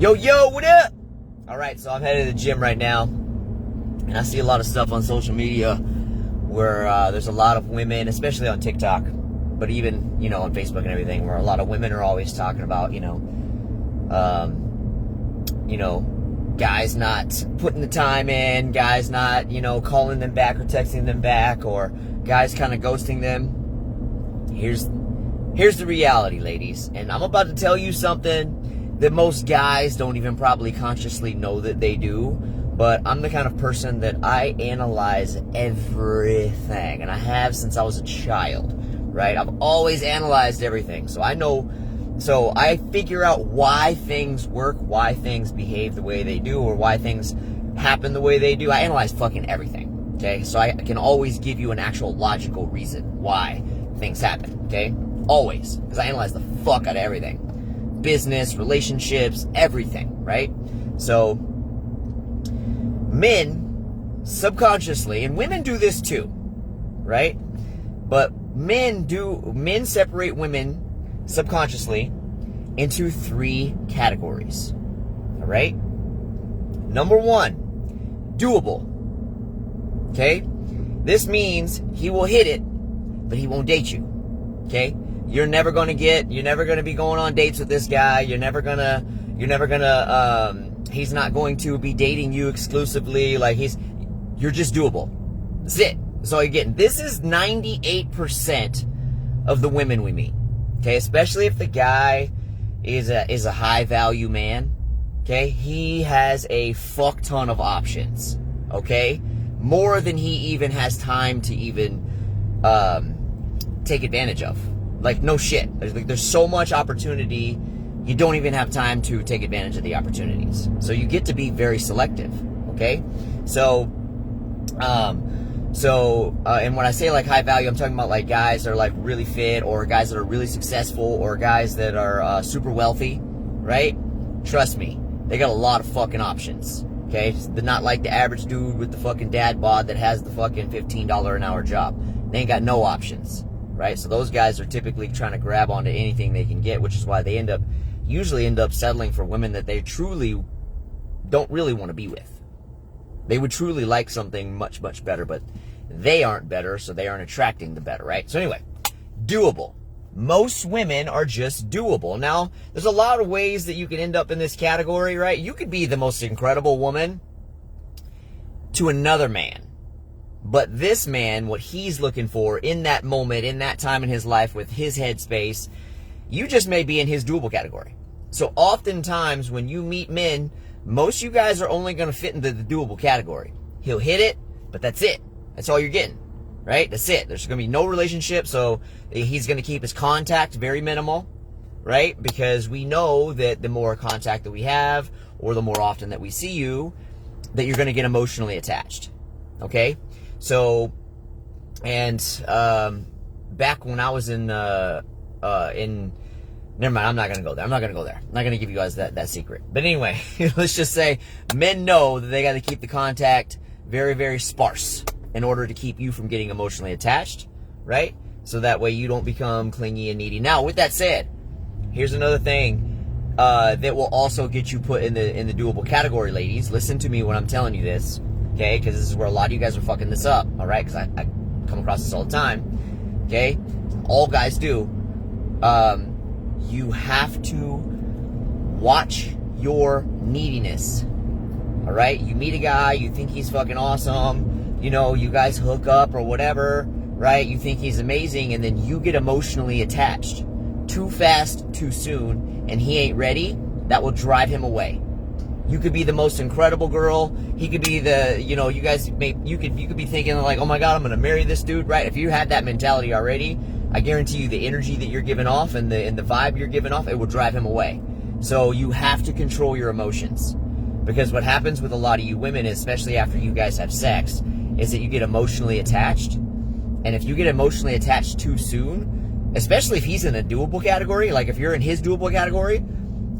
Yo, what up? All right, so I'm headed to the gym right now, and I see a lot of stuff on social media where there's a lot of women, especially on TikTok, but even, on Facebook and everything, where a lot of women are always talking about, guys not putting the time in, guys not, calling them back or texting them back, or guys kind of ghosting them. Here's the reality, ladies, and I'm about to tell you something that most guys don't even probably consciously know that they do, but I'm the kind of person that I analyze everything, and I have since I was a child, right? I've always analyzed everything, so I figure out why things work, why things behave the way they do, or why things happen the way they do. I analyze fucking everything, okay? So I can always give you an actual logical reason why things happen, okay? Always, because I analyze the fuck out of everything. Business, relationships, everything, right? So men subconsciously, and women do this too, right? But men separate women subconsciously into 3 categories. All right? Number 1, doable. Okay? This means he will hit it, but he won't date you. Okay? You're never going to be going on dates with this guy. He's not going to be dating you exclusively. You're just doable. That's it. That's all you're getting. This is 98% of the women we meet. Okay? Especially if the guy is a high value man. Okay? He has a fuck ton of options. Okay? More than he even has time to even take advantage of. No shit. There's so much opportunity, you don't even have time to take advantage of the opportunities. So you get to be very selective, okay? And when I say high value, I'm talking about guys that are really fit, or guys that are really successful, or guys that are super wealthy, right? Trust me, they got a lot of fucking options, okay? They're not like the average dude with the fucking dad bod that has the fucking $15 an hour job. They ain't got no options. Right? So those guys are typically trying to grab onto anything they can get, which is why they usually end up settling for women that they truly don't really want to be with. They would truly like something much, much better, but they aren't better, so they aren't attracting the better, right? So anyway, doable. Most women are just doable. Now, there's a lot of ways that you can end up in this category, right? You could be the most incredible woman to another man. But this man, what he's looking for in that moment, in that time in his life with his headspace, you just may be in his doable category. So oftentimes when you meet men, most of you guys are only going to fit into the doable category. He'll hit it, but that's it. That's all you're getting, right? That's it. There's going to be no relationship, so he's going to keep his contact very minimal, right? Because we know that the more contact that we have, or the more often that we see you, that you're going to get emotionally attached, okay? So, and back when I was never mind, I'm not going to go there. I'm not going to give you guys that secret. But anyway, let's just say men know that they got to keep the contact very, very sparse in order to keep you from getting emotionally attached, right? So that way you don't become clingy and needy. Now, with that said, here's another thing that will also get you put in the doable category, ladies. Listen to me when I'm telling you this. Okay, because this is where a lot of you guys are fucking this up, all right? Because I come across this all the time, okay? All guys do. You have to watch your neediness, all right? You meet a guy, you think he's fucking awesome, you guys hook up or whatever, right? You think he's amazing, and then you get emotionally attached too fast, too soon, and he ain't ready. That will drive him away. You could be the most incredible girl. He could be you could be thinking oh my God, I'm going to marry this dude, right? If you had that mentality already, I guarantee you the energy that you're giving off and the vibe you're giving off, it will drive him away. So you have to control your emotions. Because what happens with a lot of you women, especially after you guys have sex, is that you get emotionally attached. And if you get emotionally attached too soon, especially if he's in a doable category, if you're in his doable category,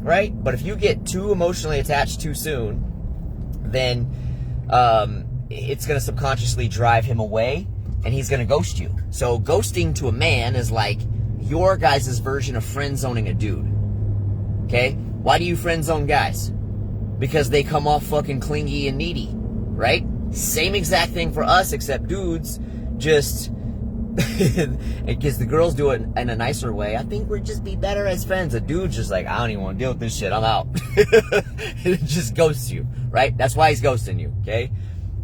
right? But if you get too emotionally attached too soon, then it's going to subconsciously drive him away, and he's going to ghost you. So ghosting to a man is like your guys' version of friend zoning a dude. Okay? Why do you friend zone guys? Because they come off fucking clingy and needy, right? Same exact thing for us, except dudes just, because the girls do it in a nicer way. I think we'd just be better as friends. A dude's just like, I don't even want to deal with this shit. I'm out. It just ghosts you, right? That's why he's ghosting you, okay?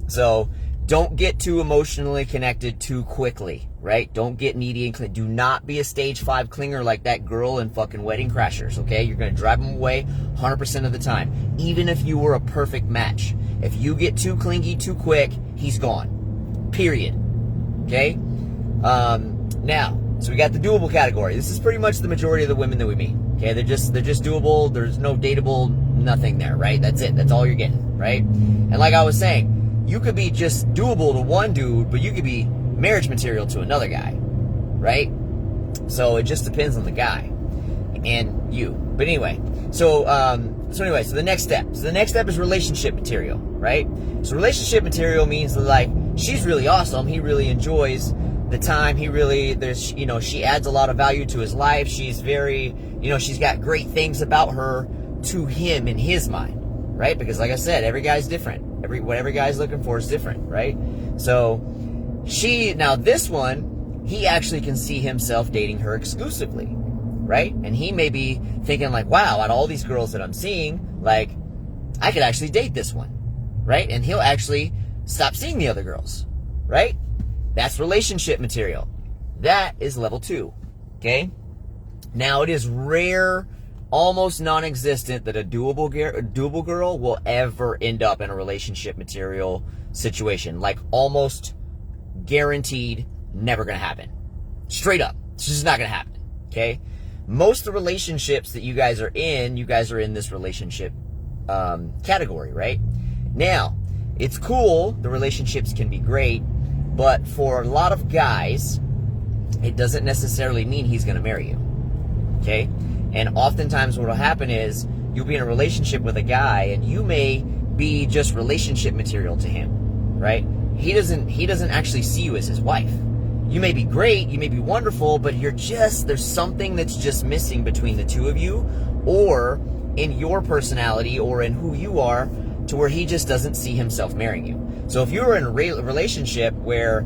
So don't get too emotionally connected too quickly, right? Don't get needy and do not be a stage 5 clinger like that girl in fucking Wedding Crashers, okay? You're going to drive them away 100% of the time, even if you were a perfect match. If you get too clingy too quick, he's gone, period, okay? Now, so we got the doable category. This is pretty much the majority of the women that we meet, okay? They're just doable. There's no dateable, nothing there, right? That's it. That's all you're getting, right? And like I was saying, you could be just doable to one dude, but you could be marriage material to another guy, right? So it just depends on the guy and you. But anyway, so the next step. So the next step is relationship material, right? So relationship material means that, like, she's really awesome. He really enjoys the time. She adds a lot of value to his life. She's very, she's got great things about her to him in his mind, right? Because like I said, every guy's different. What every guy's looking for is different, right? So this one, he actually can see himself dating her exclusively, right? And he may be thinking like, wow, out of all these girls that I'm seeing, like, I could actually date this one, right? And he'll actually stop seeing the other girls, right? That's relationship material. That is level 2, okay? Now, it is rare, almost non-existent, that a doable girl will ever end up in a relationship material situation. Like, almost guaranteed, never gonna happen. Straight up. It's just not gonna happen, okay? Most of the relationships that you guys are in this relationship category, right? Now, it's cool, the relationships can be great, but for a lot of guys, it doesn't necessarily mean he's gonna marry you, okay? And oftentimes what will happen is you'll be in a relationship with a guy and you may be just relationship material to him, right? He doesn't actually see you as his wife. You may be great, you may be wonderful, but there's something that's just missing between the two of you, or in your personality or in who you are, to where he just doesn't see himself marrying you. So if you're in a relationship where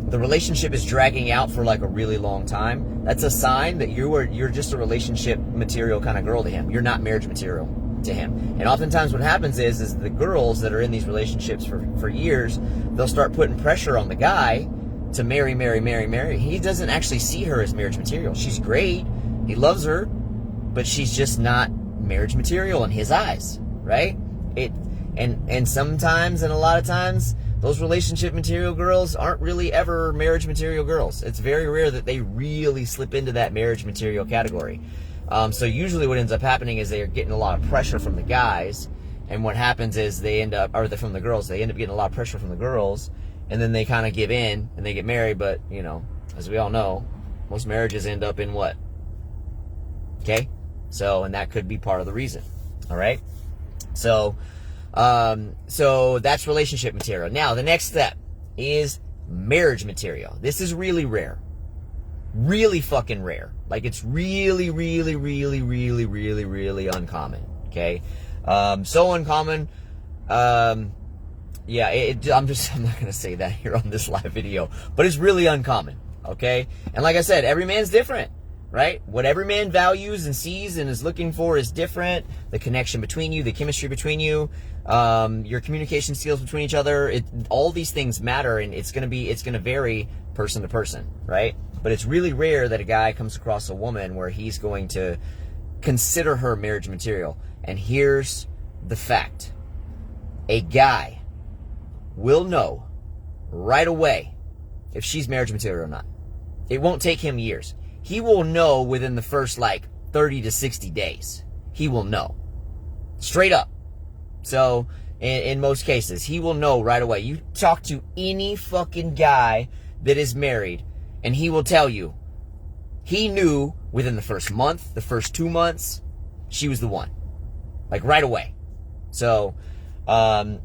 the relationship is dragging out for like a really long time, that's a sign that you're just a relationship material kind of girl to him. You're not marriage material to him. And oftentimes what happens is the girls that are in these relationships for years, they'll start putting pressure on the guy to marry. He doesn't actually see her as marriage material. She's great. He loves her, but she's just not marriage material in his eyes, right? And sometimes, and a lot of times, those relationship material girls aren't really ever marriage material girls. It's very rare that they really slip into that marriage material category. So usually what ends up happening is they're getting a lot of pressure from the guys, and what happens is from the girls, they end up getting a lot of pressure from the girls, and then they kind of give in, and they get married, but, as we all know, most marriages end up in what? Okay? So, and that could be part of the reason. All right? So that's relationship material. Now, the next step is marriage material. This is really rare. Really fucking rare. Like, it's really, really, really, really, really, really uncommon. Okay? So uncommon. I'm not gonna say that here on this live video, but it's really uncommon. Okay? And like I said, every man's different. Right? What every man values and sees and is looking for is different. The connection between you, the chemistry between you, your communication skills between each other, all these things matter, and it's gonna vary person to person, right? But it's really rare that a guy comes across a woman where he's going to consider her marriage material. And here's the fact. A guy will know right away if she's marriage material or not. It won't take him years. He will know within the first 30 to 60 days. He will know. Straight up. So, in most cases, he will know right away. You talk to any fucking guy that is married, and he will tell you, he knew within the first month, the first 2 months, she was the one. Like, right away. So, and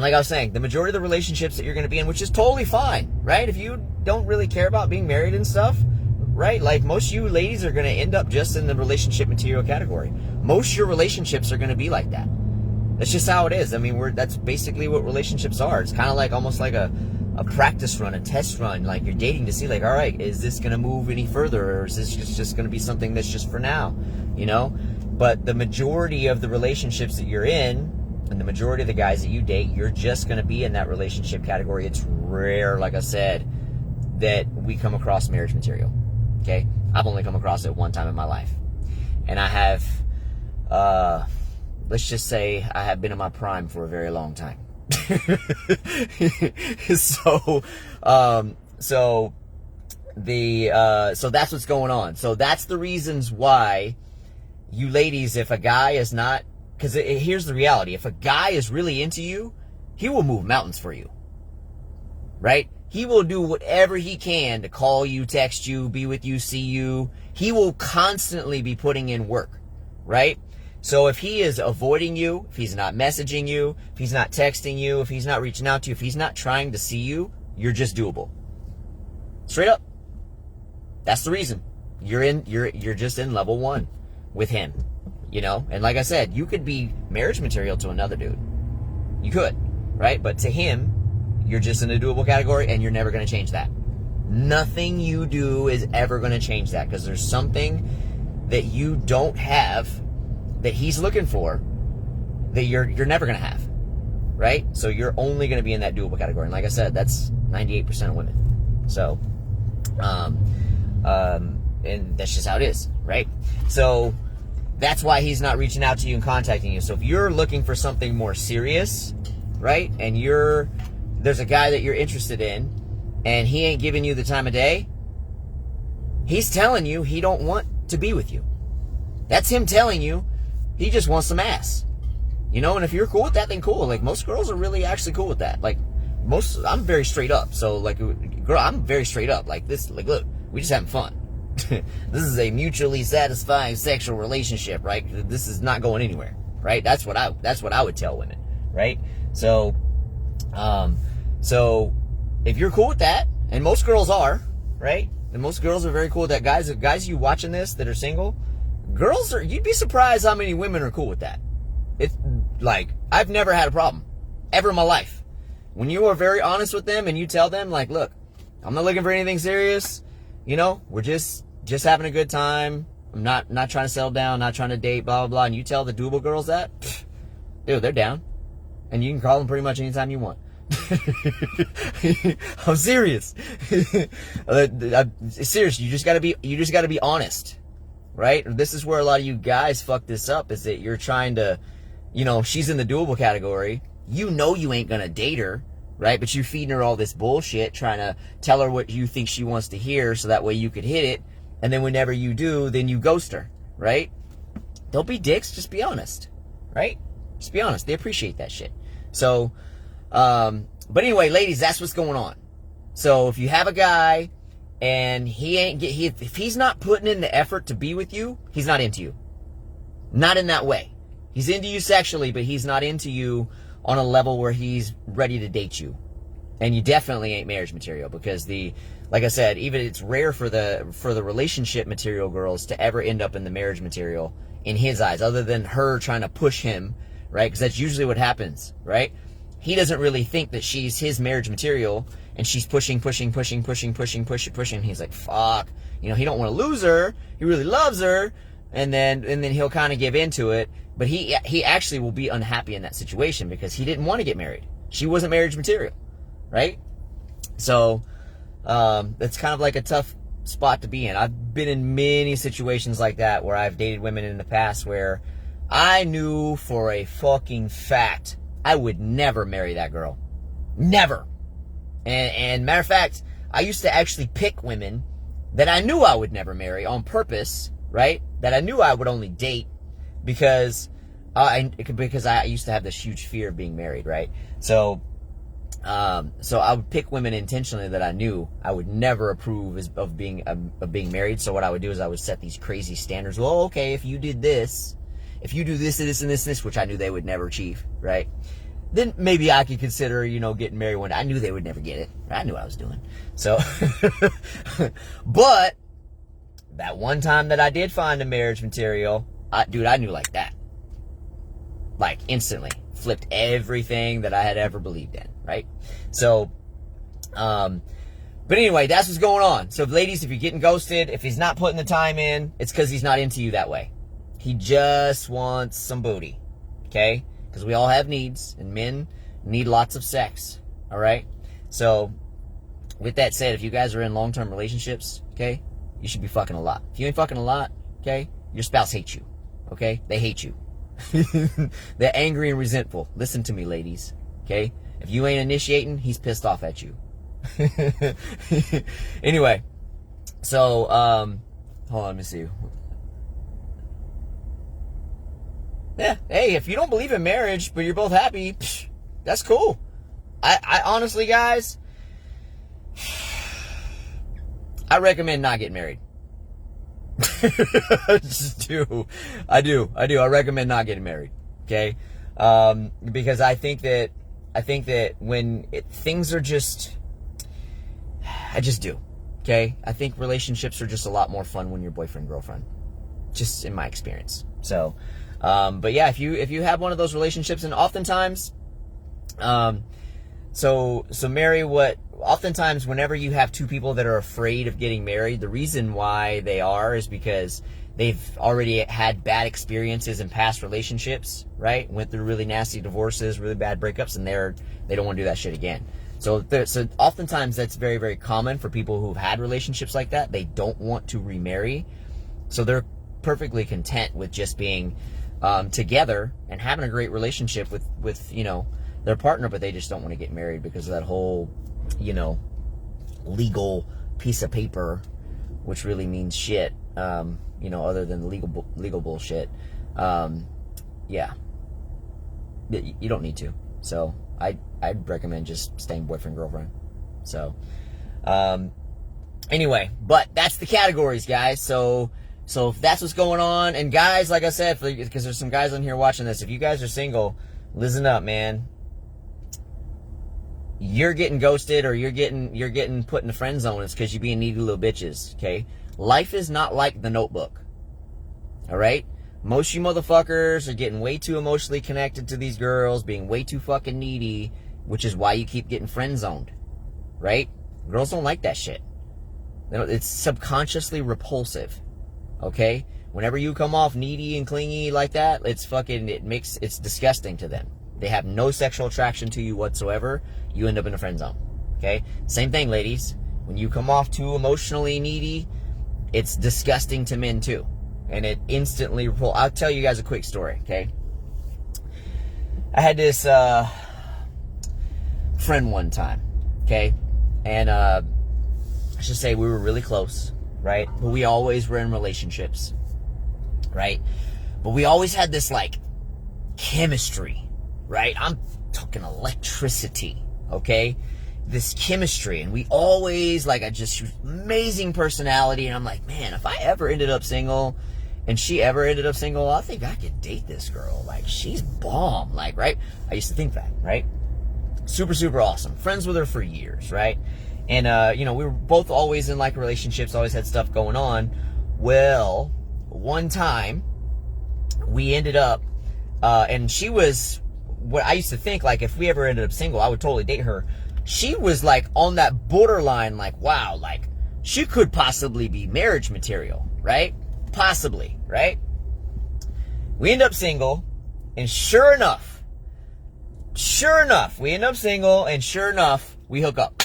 like I was saying, the majority of the relationships that you're going to be in, which is totally fine, right? If you don't really care about being married and stuff, right? Like most of you ladies are going to end up just in the relationship material category. Most of your relationships are going to be like that. That's just how it is. I mean, that's basically what relationships are. It's kind of like almost like a practice run, a test run. Like you're dating to see like, all right, is this going to move any further, or is this just going to be something that's just for now, you know? But the majority of the relationships that you're in, and the majority of the guys that you date, you're just going to be in that relationship category. It's rare, like I said, that we come across marriage material. Okay? I've only come across it one time in my life. And I have, let's just say I have been in my prime for a very long time. So that's what's going on. So that's the reasons why you ladies, if a guy is not, because here's the reality. If a guy is really into you, he will move mountains for you. Right? He will do whatever he can to call you, text you, be with you, see you. He will constantly be putting in work. Right? So if he is avoiding you, if he's not messaging you, if he's not texting you, if he's not reaching out to you, if he's not trying to see you, you're just doable. Straight up. That's the reason. You're just in level 1 with him. You know? And like I said, you could be marriage material to another dude. You could, right? But to him, you're just in a doable category, and you're never going to change that. Nothing you do is ever going to change that, because there's something that you don't have that he's looking for that you're never going to have, right? So you're only going to be in that doable category. And like I said, that's 98% of women. So, and that's just how it is, right? So that's why he's not reaching out to you and contacting you. So if you're looking for something more serious, right, and there's a guy that you're interested in, and he ain't giving you the time of day, he's telling you he don't want to be with you. That's him telling you he just wants some ass. You know, and if you're cool with that, then cool. Like, most girls are really actually cool with that. Like, I'm very straight up. So, like, girl, I'm very straight up. Like, look, we just having fun. This is a mutually satisfying sexual relationship, right? This is not going anywhere, right? That's what I would tell women, right? So if you're cool with that, and most girls are, right? And most girls are very cool with that. Guys, you watching this that are single, you'd be surprised how many women are cool with that. It's like, I've never had a problem ever in my life. When you are very honest with them and you tell them, like, look, I'm not looking for anything serious. You know, we're just having a good time. I'm not trying to settle down, not trying to date, blah, blah, blah. And you tell the doable girls that, dude, they're down. And you can call them pretty much anytime you want. I'm serious. Serious. You just gotta be honest, right? This is where a lot of you guys fuck this up, is that you're trying to, you know, she's in the doable category. You know you ain't gonna date her, right? But you feeding her all this bullshit, trying to tell her what you think she wants to hear, so that way you could hit it. And then whenever you do, then you ghost her, right? Don't be dicks. Just be honest, right? Just be honest. They appreciate that shit. So, but anyway, ladies, that's what's going on. So if you have a guy and if he's not putting in the effort to be with you, he's not into you. Not in that way. He's into you sexually, but he's not into you on a level where he's ready to date you. And you definitely ain't marriage material, because like I said, even it's rare for the relationship material girls to ever end up in the marriage material in his eyes, other than her trying to push him, right? Because that's usually what happens, right? He doesn't really think that she's his marriage material, and she's pushing. He's like, fuck, you know, he don't want to lose her. He really loves her. And then he'll kind of give into it. But he actually will be unhappy in that situation, because he didn't want to get married. She wasn't marriage material, right? So, it's kind of like a tough spot to be in. I've been in many situations like that, where I've dated women in the past where I knew for a fucking fact I would never marry that girl. Never. And matter of fact, I used to actually pick women that I knew I would never marry on purpose, right? That I knew I would only date because I used to have this huge fear of being married, right? So I would pick women intentionally that I knew I would never approve of being married. So what I would do is I would set these crazy standards. Well, okay, if you did this, if you do this and this and this and this, which I knew they would never achieve, right? Then maybe I could consider, you know, getting married one day. I knew they would never get it. I knew what I was doing. So, but that one time that I did find a marriage material, dude, I knew like that. Like instantly. Flipped everything that I had ever believed in, right? So, but anyway, that's what's going on. So ladies, if you're getting ghosted, if he's not putting the time in, it's because he's not into you that way. He just wants some booty, okay? Because we all have needs, and men need lots of sex, all right? So, with that said, if you guys are in long-term relationships, okay, you should be fucking a lot. If you ain't fucking a lot, okay, your spouse hates you, okay? They hate you. They're angry and resentful. Listen to me, ladies, okay? If you ain't initiating, he's pissed off at you. Anyway, so, hold on, let me see. Yeah, hey, if you don't believe in marriage, but you're both happy, that's cool. I honestly, guys, I recommend not getting married. I do. I recommend not getting married. Okay. Because I think that when things are just, I just do. Okay. I think relationships are just a lot more fun when you're boyfriend, girlfriend, just in my experience. So, but yeah, if you have one of those relationships, and oftentimes, so Mary, oftentimes whenever you have two people that are afraid of getting married, the reason why they are is because they've already had bad experiences in past relationships, right? Went through really nasty divorces, really bad breakups, and they don't want to do that shit again. So oftentimes that's very, very common for people who've had relationships like that. They don't want to remarry. So they're perfectly content with just being together and having a great relationship with their partner, but they just don't want to get married because of that whole, legal piece of paper, which really means shit, other than legal bullshit. Yeah. You don't need to. So I'd recommend just staying boyfriend, girlfriend. So, anyway, but that's the categories, guys. So if that's what's going on, and guys, like I said, because there's some guys on here watching this, if you guys are single, listen up, man. You're getting ghosted, or you're getting put in the friend zone. It's because you're being needy little bitches, okay? Life is not like The Notebook, all right? Most of you motherfuckers are getting way too emotionally connected to these girls, being way too fucking needy, which is why you keep getting friend zoned, right? Girls don't like that shit. It's subconsciously repulsive, okay? Whenever you come off needy and clingy like that, it's disgusting to them. They have no sexual attraction to you whatsoever. You end up in a friend zone, okay? Same thing, ladies. When you come off too emotionally needy, it's disgusting to men too. And it instantly I'll tell you guys a quick story, okay? I had this friend one time, okay? And I should say we were really close, right? But we always were in relationships, right? But we always had this, like, chemistry, right? I'm talking electricity, okay? This chemistry, and we always, like, she was amazing personality, and I'm like, man, if I ever ended up single, and she ever ended up single, I think I could date this girl. Like, she's bomb, like, right? I used to think that, right? Super, super awesome. Friends with her for years, right? And, we were both always in, like, relationships, always had stuff going on. Well, one time, we ended up, and she was, what I used to think, like, if we ever ended up single, I would totally date her. She was, like, on that borderline, like, wow, like, she could possibly be marriage material, right? Possibly, right? We end up single, and sure enough, we end up single, and sure enough, we hook up.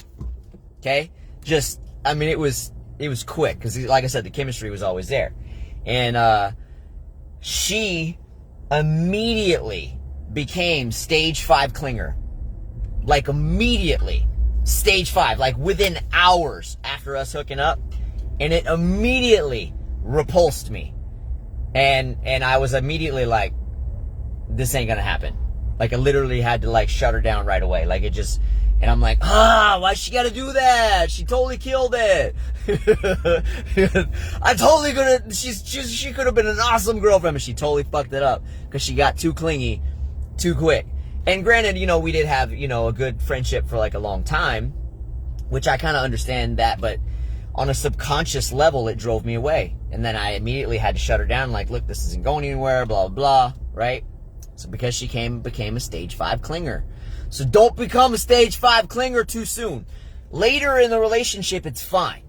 Okay? It was quick, because, like I said, the chemistry was always there. And, she immediately became stage 5 clinger. Like, immediately. Stage 5. Like, within hours after us hooking up. And it immediately repulsed me. And I was immediately like, this ain't gonna happen. Like, I literally had to, like, shut her down right away. Like, and I'm like, why she gotta do that? She totally killed it. She could have been an awesome girlfriend, but she totally fucked it up because she got too clingy too quick. And granted, we did have, a good friendship for like a long time, which I kind of understand that, but on a subconscious level, it drove me away. And then I immediately had to shut her down, like, look, this isn't going anywhere, blah, blah, blah, right? So because she became a stage 5 clinger. So don't become a stage 5 clinger too soon. Later in the relationship, it's fine,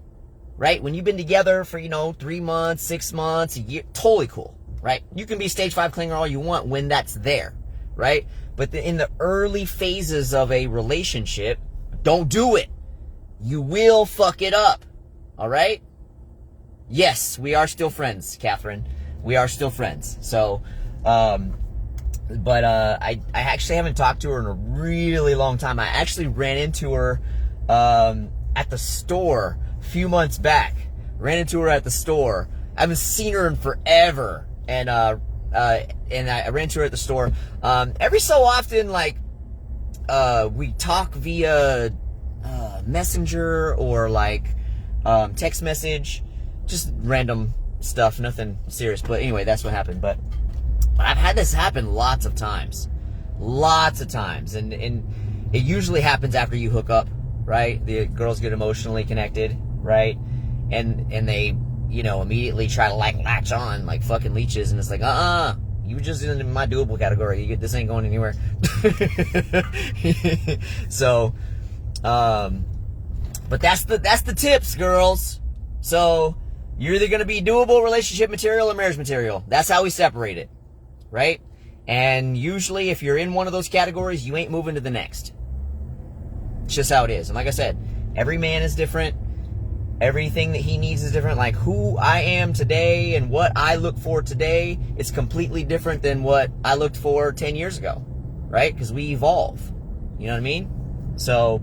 right? When you've been together for, 3 months, 6 months, a year, totally cool, right? You can be stage 5 clinger all you want when that's there, right? But in the early phases of a relationship, don't do it. You will fuck it up, all right? Yes, we are still friends, Catherine. We are still friends. So, but I actually haven't talked to her in a really long time. I actually ran into her at the store a few months back. Ran into her at the store. I haven't seen her in forever. And I ran into her at the store. Every so often, like, we talk via Messenger or like text message. Just random stuff, nothing serious. But anyway, that's what happened. But I've had this happen lots of times. And it usually happens after you hook up, right? The girls get emotionally connected, right? And they, immediately try to like latch on like fucking leeches, and it's like, you were just in my doable category. This ain't going anywhere. So, but that's the tips, girls. So you're either going to be doable relationship material or marriage material. That's how we separate it, right? And usually if you're in one of those categories, you ain't moving to the next. It's just how it is. And like I said, every man is different. Everything that he needs is different. Like who I am today and what I look for today is completely different than what I looked for 10 years ago, right? Because we evolve. You know what I mean? So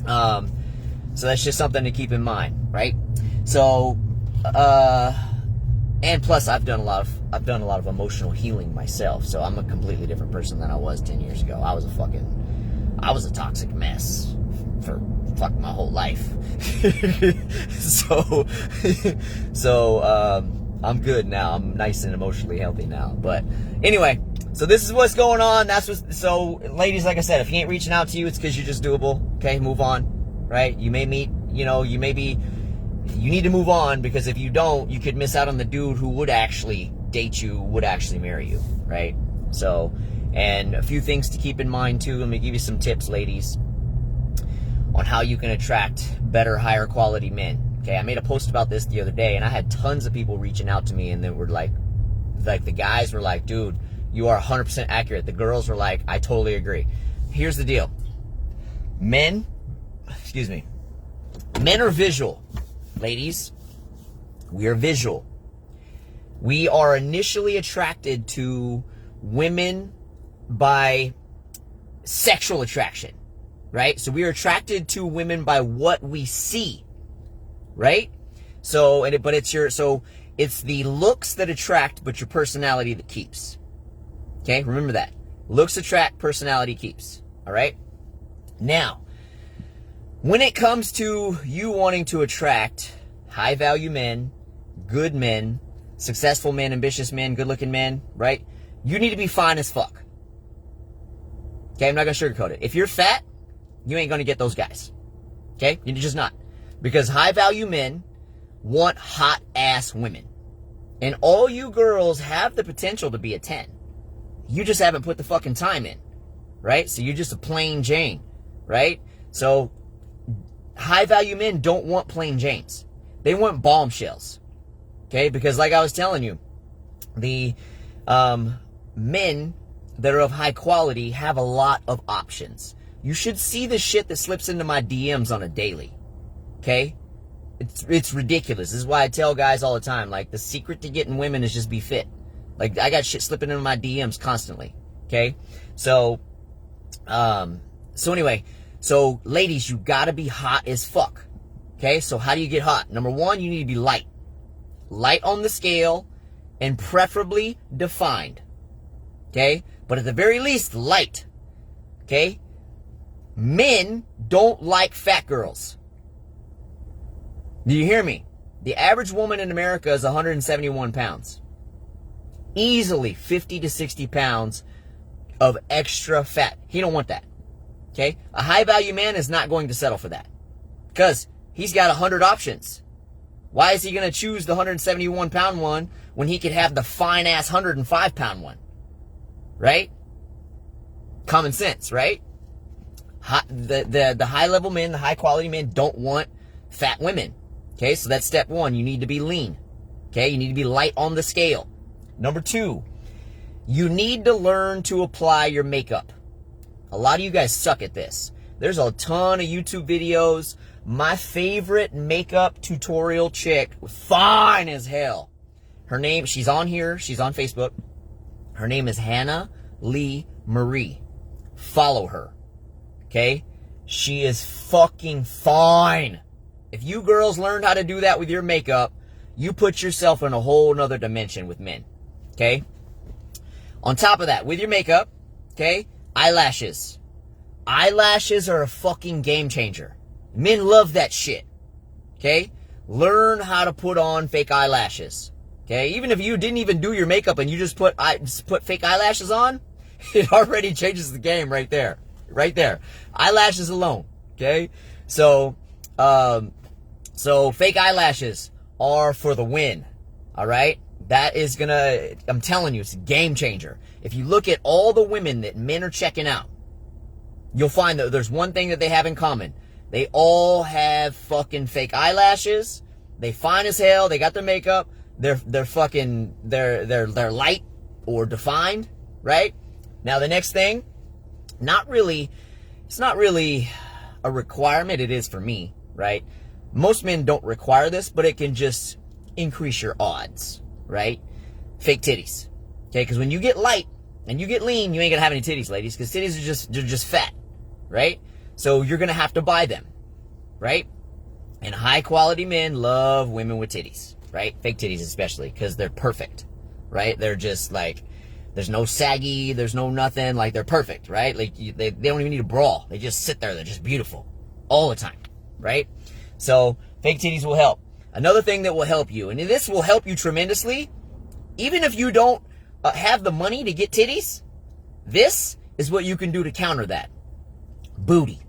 that's just something to keep in mind, right? So, and plus I've done a lot of emotional healing myself. So I'm a completely different person than I was 10 years ago. I was a toxic mess for my whole life. So I'm good now. I'm nice and emotionally healthy now. But anyway, so this is what's going on. So ladies, like I said, if he ain't reaching out to you, it's because you're just doable. Okay, move on, right? You may meet, you need to move on, because if you don't, you could miss out on the dude who would actually date you, would actually marry you, right? So, and a few things to keep in mind too. Let me give you some tips, ladies, on how you can attract better, higher quality men. Okay, I made a post about this the other day, and I had tons of people reaching out to me, and they were like the guys were like, dude, you are 100% accurate. The girls were like, I totally agree. Here's the deal. Men are visual. Ladies, we are visual. We are initially attracted to women by sexual attraction, right? So we are attracted to women by what we see, right? So, it's the looks that attract, but your personality that keeps. Okay, remember that. Looks attract, personality keeps. All right? Now, when it comes to you wanting to attract high-value men, good men, successful men, ambitious men, good-looking men, right? You need to be fine as fuck. Okay, I'm not going to sugarcoat it. If you're fat, you ain't going to get those guys. Okay? You're just not. Because high-value men want hot-ass women. And all you girls have the potential to be a 10. You just haven't put the fucking time in. Right? So you're just a plain Jane. Right? So high-value men don't want plain Janes. They want bombshells. Okay? Because like I was telling you, the men that are of high quality have a lot of options. You should see the shit that slips into my DMs on a daily. Okay? It's ridiculous. This is why I tell guys all the time, like, the secret to getting women is just be fit. Like, I got shit slipping into my DMs constantly. Okay? So anyway, so ladies, you gotta be hot as fuck. Okay? So how do you get hot? Number one, you need to be light. Light on the scale and preferably defined. Okay? But at the very least, light. Okay? Men don't like fat girls. Do you hear me? The average woman in America is 171 pounds. Easily 50 to 60 pounds of extra fat. He don't want that. Okay? A high value man is not going to settle for that. Because he's got 100 options. Why is he going to choose the 171-pound one when he could have the fine-ass 105-pound one? Right? Common sense, right? The high-level men, the high-quality men don't want fat women. Okay, so that's step one. You need to be lean. Okay, you need to be light on the scale. Number two, you need to learn to apply your makeup. A lot of you guys suck at this. There's a ton of YouTube videos. My favorite makeup tutorial chick, fine as hell. Her name, she's on here, she's on Facebook. Her name is Hannah Lee Marie. Follow her. Okay? She is fucking fine. If you girls learned how to do that with your makeup, you put yourself in a whole nother dimension with men. Okay? On top of that, with your makeup, okay, eyelashes. Eyelashes are a fucking game changer. Men love that shit. Okay? Learn how to put on fake eyelashes. Okay? Even if you didn't even do your makeup and you just put fake eyelashes on, it already changes the game right there. Right there. Eyelashes alone. Okay? So fake eyelashes are for the win. Alright? That is gonna, I'm telling you, it's a game changer. If you look at all the women that men are checking out, you'll find that there's one thing that they have in common. They all have fucking fake eyelashes. They fine as hell. They got their makeup. They're fucking, they're light or defined, right? Now the next thing, it's not really a requirement. It is for me, right? Most men don't require this, but it can just increase your odds, right? Fake titties, okay? Because when you get light and you get lean, you ain't gonna have any titties, ladies, because titties are just fat, right? So you're gonna have to buy them, right? And high quality men love women with titties, right? Fake titties especially, because they're perfect, right? They're just like, there's no saggy, there's no nothing, like they're perfect, right? Like they don't even need a bra. They just sit there, they're just beautiful all the time, right? So fake titties will help. Another thing that will help you, and this will help you tremendously, even if you don't have the money to get titties, this is what you can do to counter that. Booty.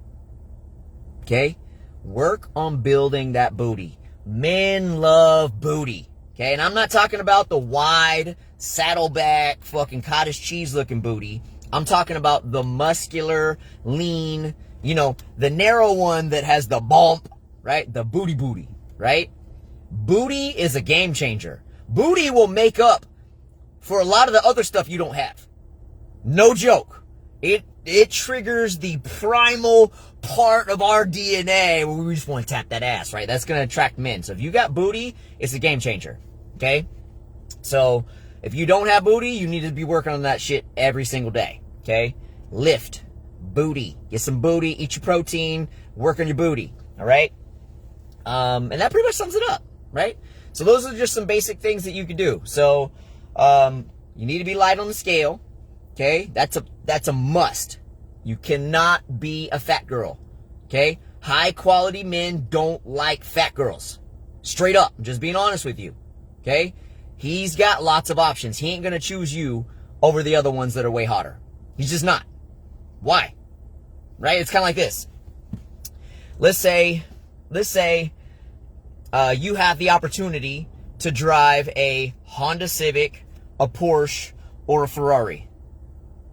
Okay? Work on building that booty. Men love booty. Okay? And I'm not talking about the wide, saddleback, fucking cottage cheese looking booty. I'm talking about the muscular, lean, the narrow one that has the bump, right? The booty, right? Booty is a game changer. Booty will make up for a lot of the other stuff you don't have. No joke. It triggers the primal part of our DNA where we just want to tap that ass, right? That's going to attract men. So if you got booty, it's a game changer. Okay? So if you don't have booty, you need to be working on that shit every single day. Okay? Lift. Booty. Get some booty. Eat your protein. Work on your booty. All right? And that pretty much sums it up. Right? So those are just some basic things that you can do. So, you need to be light on the scale. Okay? That's a must. You cannot be a fat girl. Okay? High quality men don't like fat girls. Straight up. I'm just being honest with you. Okay? He's got lots of options. He ain't gonna choose you over the other ones that are way hotter. He's just not. Why? Right? It's kind of like this. Let's say, you have the opportunity to drive a Honda Civic, a Porsche, or a Ferrari.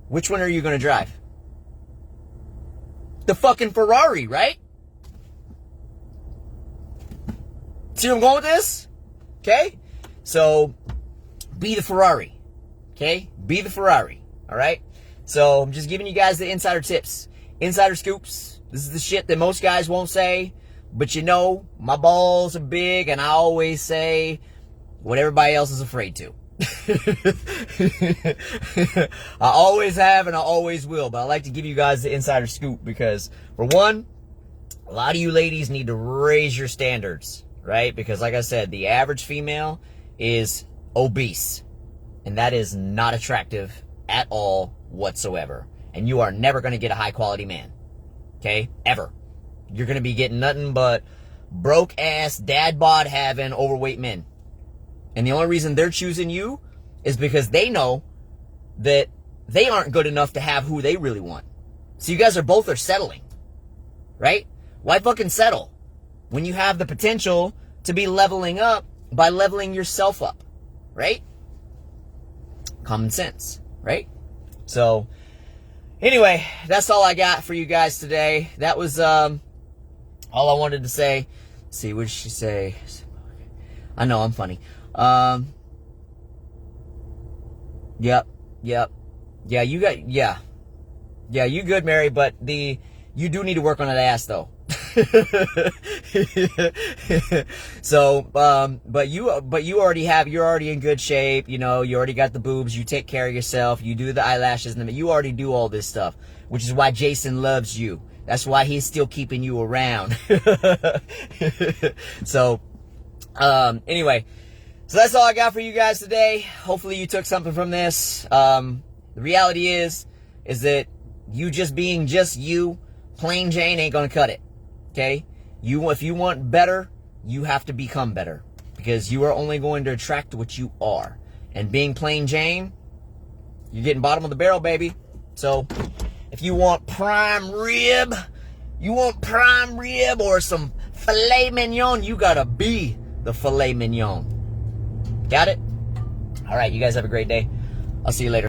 Which one are you going to drive? The fucking Ferrari, right? See where I'm going with this? Okay? So, be the Ferrari. Okay? Be the Ferrari. Alright? So, I'm just giving you guys the insider tips. Insider scoops. This is the shit that most guys won't say. But my balls are big, and I always say what everybody else is afraid to. I always have, and I always will. But I like to give you guys the insider scoop because, for one, a lot of you ladies need to raise your standards, right? Because, like I said, the average female is obese, and that is not attractive at all whatsoever. And you are never going to get a high-quality man, okay? Ever. You're going to be getting nothing but broke-ass, dad-bod having overweight men. And the only reason they're choosing you is because they know that they aren't good enough to have who they really want. So you guys both are settling, right? Why fucking settle when you have the potential to be leveling up by leveling yourself up, right? Common sense, right? So, anyway, that's all I got for you guys today. That was all I wanted to say. Let's see, what did she say? I know, I'm funny. Yep. Yeah, you good, Mary, but you do need to work on that ass, though. So, but you're already in good shape. You know, you already got the boobs. You take care of yourself. You do the eyelashes, and you already do all this stuff, which is why Jason loves you. That's why he's still keeping you around. So, anyway, so that's all I got for you guys today. Hopefully you took something from this. The reality is that you just being just you, plain Jane, ain't gonna cut it. Okay? If you want better, you have to become better. Because you are only going to attract what you are. And being plain Jane, you're getting bottom of the barrel, baby. So, if you want prime rib or some filet mignon, you gotta be the filet mignon. Got it? All right, you guys have a great day. I'll see you later.